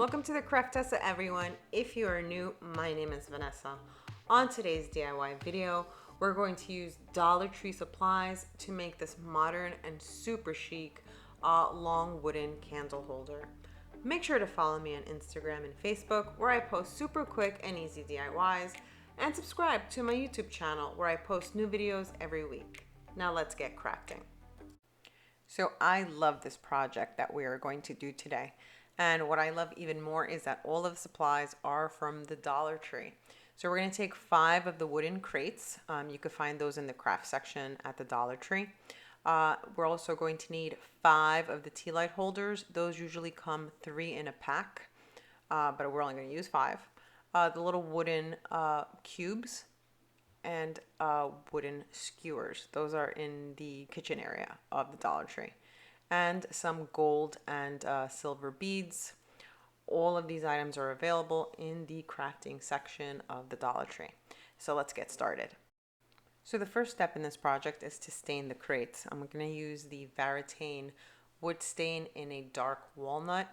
Welcome to the Craftessa, everyone. If you are new, my name is Vanessa. On today's DIY video, we're going to use Dollar Tree supplies to make this modern and super chic long wooden candle holder. Make sure to follow me on Instagram and Facebook, where I post super quick and easy DIYs, and subscribe to my YouTube channel where I post new videos every week. Now let's get crafting. So I love this project that we are going to do today. And what I love even more is that all of the supplies are from the Dollar Tree. So we're going to take 5 of the wooden crates. You can find those in the craft section at the Dollar Tree. We're also going to need 5 of the tea light holders. Those usually come 3 in a pack, but we're only going to use 5. The little wooden cubes and wooden skewers. Those are in the kitchen area of the Dollar Tree. And some gold and silver beads. All of these items are available in the crafting section of the Dollar Tree. So let's get started. So the first step in this project is to stain the crates. I'm going to use the Varitane wood stain in a dark walnut.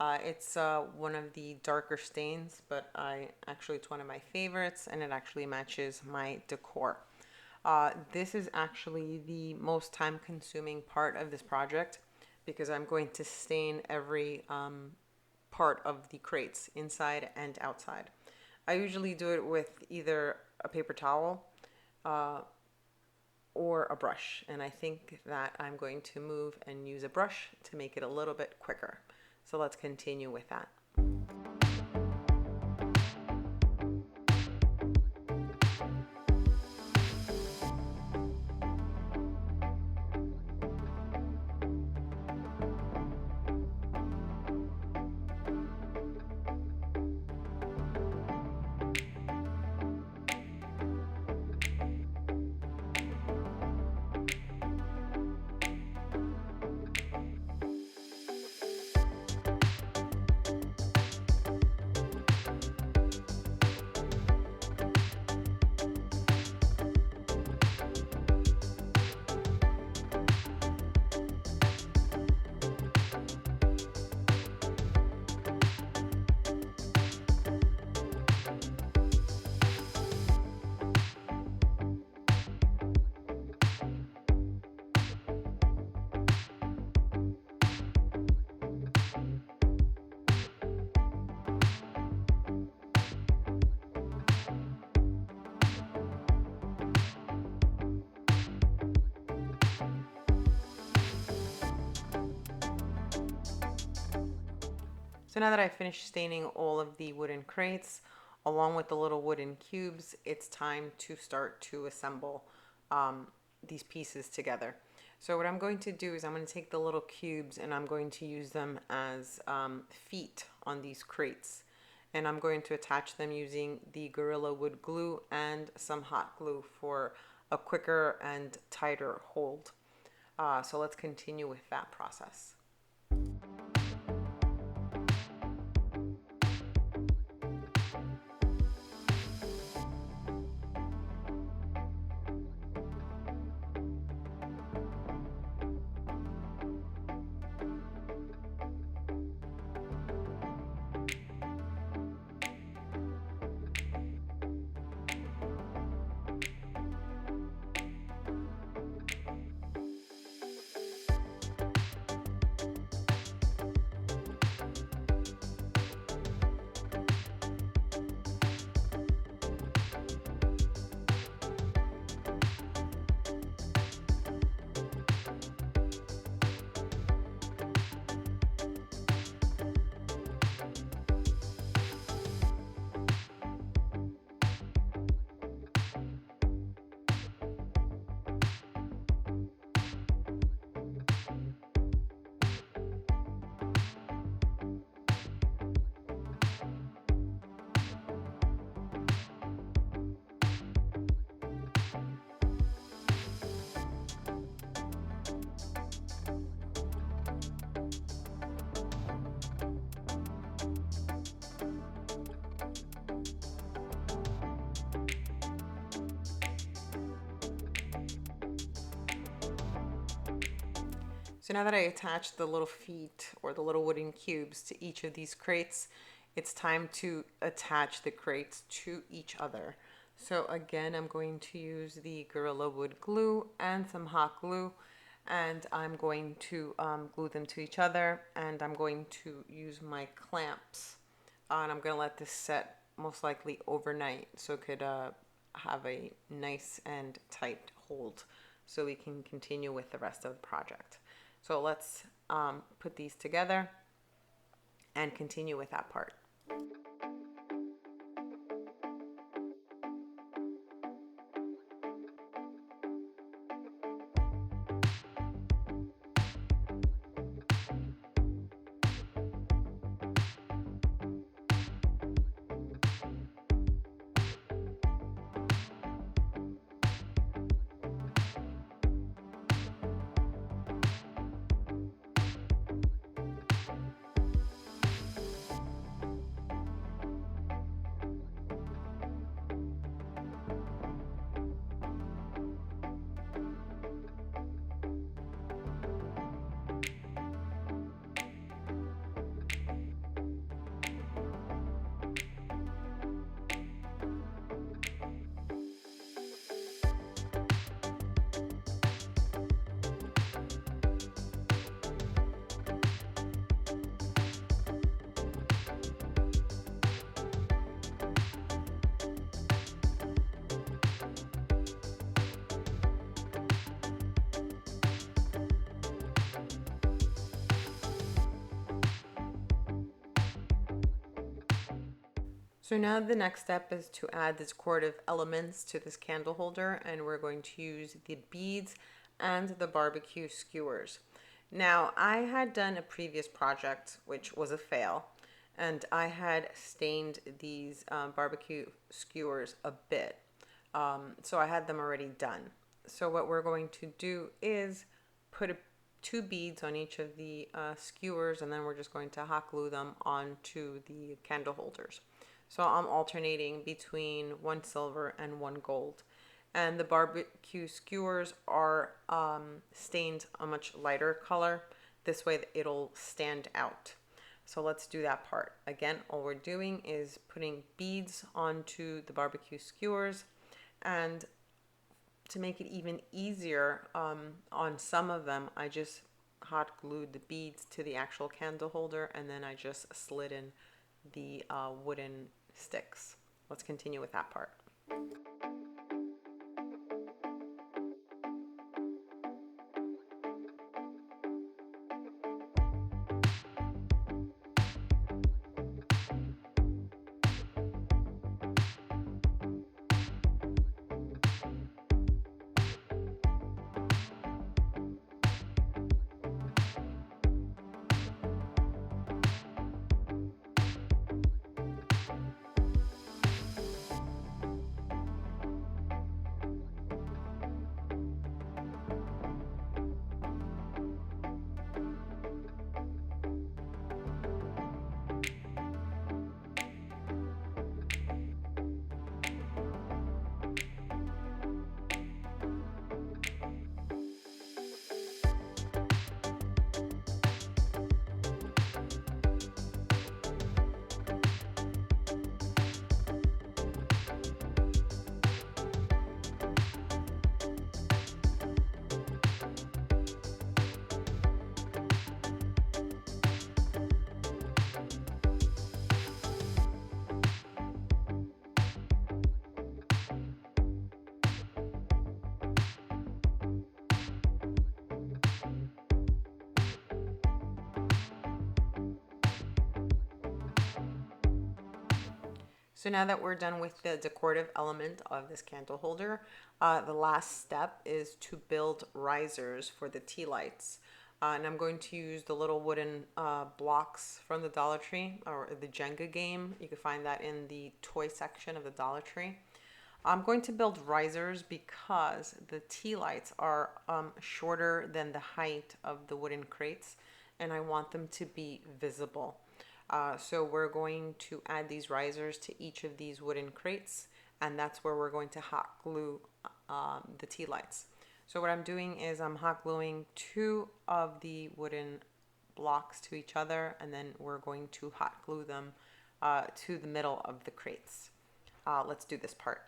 It's one of the darker stains, but it's one of my favorites, and it actually matches my decor. This is actually the most time-consuming part of this project because I'm going to stain every part of the crates, inside and outside. I usually do it with either a paper towel or a brush, and I think that I'm going to move and use a brush to make it a little bit quicker. So let's continue with that. So now that I've finished staining all of the wooden crates, along with the little wooden cubes, it's time to start to assemble these pieces together. So what I'm going to do is I'm going to take the little cubes and I'm going to use them as feet on these crates. And I'm going to attach them using the Gorilla Wood glue and some hot glue for a quicker and tighter hold. So let's continue with that process. So now that I attached the little feet or the little wooden cubes to each of these crates, it's time to attach the crates to each other. So again, I'm going to use the Gorilla Wood glue and some hot glue, and I'm going to glue them to each other, and I'm going to use my clamps, and I'm going to let this set most likely overnight so it could have a nice and tight hold so we can continue with the rest of the project. So let's put these together and continue with that part. So now the next step is to add the decorative elements to this candle holder, and we're going to use the beads and the barbecue skewers. Now I had done a previous project which was a fail, and I had stained these barbecue skewers a bit, so I had them already done. So what we're going to do is put two beads on each of the skewers, and then we're just going to hot glue them onto the candle holders. So I'm alternating between one silver and one gold. And the barbecue skewers are stained a much lighter color. This way it'll stand out. So let's do that part. Again, all we're doing is putting beads onto the barbecue skewers, and to make it even easier, on some of them I just hot glued the beads to the actual candle holder, and then I just slid in the wooden sticks. Let's continue with that part. So now that we're done with the decorative element of this candle holder, the last step is to build risers for the tea lights. And I'm going to use the little wooden blocks from the Dollar Tree, or the Jenga game. You can find that in the toy section of the Dollar Tree. I'm going to build risers because the tea lights are shorter than the height of the wooden crates, and I want them to be visible. So we're going to add these risers to each of these wooden crates, and that's where we're going to hot glue the tea lights. So what I'm doing is I'm hot gluing 2 of the wooden blocks to each other, and then we're going to hot glue them to the middle of the crates. Let's do this part.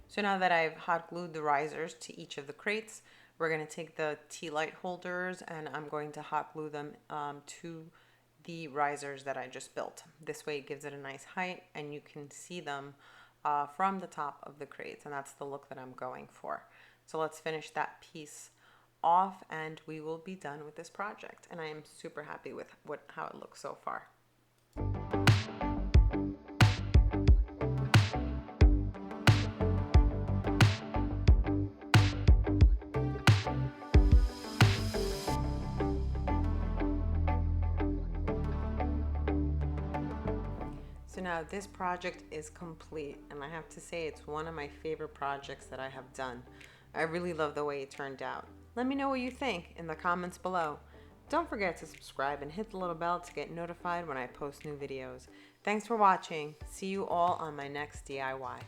So now that I've hot glued the risers to each of the crates, we're going to take the tea light holders and I'm going to hot glue them to the risers that I just built. This way it gives it a nice height and you can see them from the top of the crates, and that's the look that I'm going for. So let's finish that piece off and we will be done with this project, and I am super happy with how it looks so far. So now this project is complete, and I have to say it's one of my favorite projects that I have done. I really love the way it turned out. Let me know what you think in the comments below. Don't forget to subscribe and hit the little bell to get notified when I post new videos. Thanks for watching. See you all on my next DIY.